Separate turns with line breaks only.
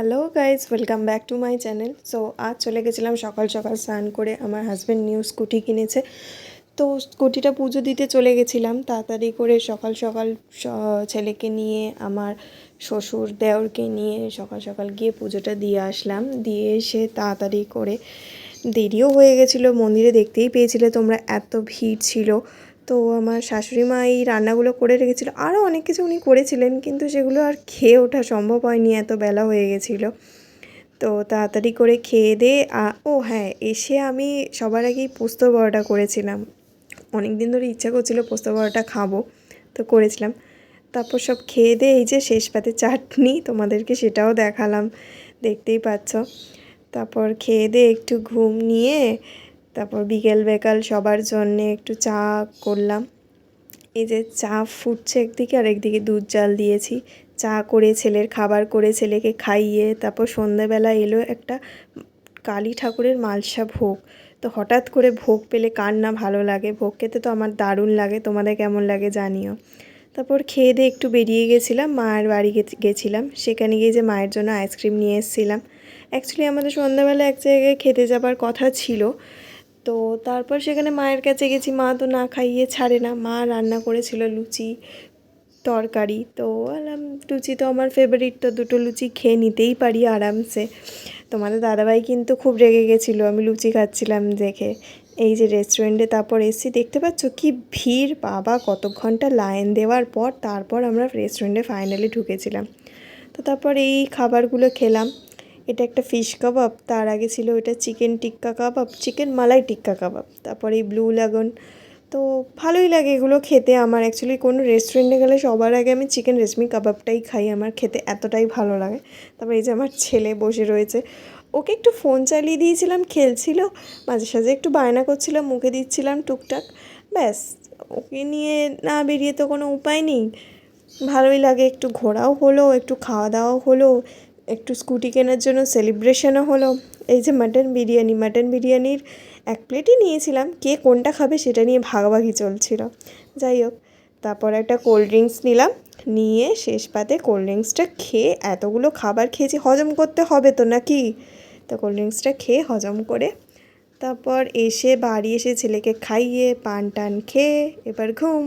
Hello guys, welcome back to my channel. So আজ চলে গেছিলাম সকাল সকাল স্নান করে। আমার হাজব্যান্ড নিউ স্কুটি কিনেছে, তো স্কুটিটা পুজো দিতে চলে গেছিলাম তাড়াতাড়ি করে। সকাল সকাল ছেলেকে নিয়ে, আমার শ্বশুর দেওরকে নিয়ে সকাল সকাল গিয়ে পুজোটা দিয়ে আসলাম। দিয়ে এসে তাড়াতাড়ি করে, দেরিও হয়ে গেছিলো মন্দিরে, দেখতেই পেয়েছিলে তোমরা এত ভিড় ছিল। তো আমার শাশুড়ি মা এই রান্নাগুলো করে রেখেছিলো, আরও অনেক কিছু উনি করেছিলেন, কিন্তু সেগুলো আর খেয়ে ওঠা সম্ভব হয়নি, এত বেলা হয়ে গেছিলো। তো তাড়াতাড়ি করে খেয়ে দিয়ে ও হ্যাঁ, এসে আমি সবার আগেই পোস্ত বড়াটা করেছিলাম। অনেক দিন ধরে ইচ্ছা করছিল পোস্ত বড়াটা খাবো, তো করেছিলাম। তারপর সব খেয়ে দিয়ে এই যে শেষ পাতে চাটনি, তোমাদেরকে সেটাও দেখালাম, দেখতেই পাচ্ছ। তারপর খেয়ে দিয়ে একটু ঘুম নিয়ে তারপর বিকেল বেকাল সবার জন্যে একটু চা করলাম। এই যে চা ফুটছে একদিকে, আর একদিকে দুধ জাল দিয়েছি। চা করে ছেলের খাবার করে ছেলেকে খাইয়ে তারপর সন্ধ্যাবেলা এলো একটা কালী ঠাকুরের মালসা ভোগ। তো হঠাৎ করে ভোগ পেলে কার না ভালো লাগে, ভোগ খেতে তো আমার দারুণ লাগে, তোমাদের কেমন লাগে জানিও। তারপর খেয়ে দিয়ে একটু বেরিয়ে গেছিলাম, মায়ের বাড়ি গেছিলাম। সেখানে গিয়ে যে মায়ের জন্য আইসক্রিম নিয়ে এসেছিলাম। অ্যাকচুয়ালি আমাদের সন্ধ্যাবেলা এক জায়গায় খেতে যাবার কথা ছিল, তো তারপর সেখানে মায়ের কাছে গেছি। মা তো না খাইয়ে ছাড়ে না, মা রান্না করেছিল লুচি তরকারি। তো বললাম লুচি তো আমার ফেভারিট, তো দুটো লুচি খেয়ে নিতেই পারি আরামসে। তোমাদের দাদাভাই কিন্তু খুব রেগে গেছিলো আমি লুচি খাচ্ছিলাম দেখে। এই যে রেস্টুরেন্টে তারপর এসছি, দেখতে পাচ্ছ কি ভিড়, বাবা কত ঘন্টা লাইন দেওয়ার পর তারপর আমরা রেস্টুরেন্টে ফাইনালি ঢুকেছিলাম। তো তারপর এই খাবারগুলো খেলাম। এটা একটা ফিশ কাবাব, তার আগে ছিল এটা চিকেন টিক্কা কাবাব, চিকেন মালাই টিক্কা কাবাব, তারপর এই ব্লু লাগন। তো ভালোই লাগে এগুলো খেতে। আমার অ্যাকচুয়ালি কোনো রেস্টুরেন্টে গেলে সবার আগে আমি চিকেন রেশমি কাবাবটাই খাই, আমার খেতে এতটাই ভালো লাগে। তারপর এই যে আমার ছেলে বসে রয়েছে, ওকে একটু ফোন চালিয়ে দিয়েছিলাম, খেলছিল, মাঝে সাঝে একটু বায়না করছিলাম, মুখে দিচ্ছিলাম টুকটাক, ব্যাস। ওকে নিয়ে না বেরিয়ে তো কোনো উপায় নেই। ভালোই লাগে, একটু ঘোরাও হলো, একটু খাওয়া দাওয়াও হলো, একটু স্কুটি কেনার জন্য সেলিব্রেশনও হলো। এই যে মাটন বিরিয়ানির এক প্লেটই নিয়েছিলাম, কে কোনটা খাবে সেটা নিয়ে ভাগাভাগি চলছিল। যাই হোক, তারপর একটা কোল্ড ড্রিঙ্কস নিলাম, নিয়ে শেষ পাতে কোল্ড ড্রিঙ্কসটা খেয়ে, এতগুলো খাবার খেয়েছি হজম করতে হবে তো নাকি, তো কোল্ড ড্রিঙ্কসটা খেয়ে হজম করে তারপর বাড়ি এসে ছেলেকে খাইয়ে পান টান খেয়ে এবার ঘুম।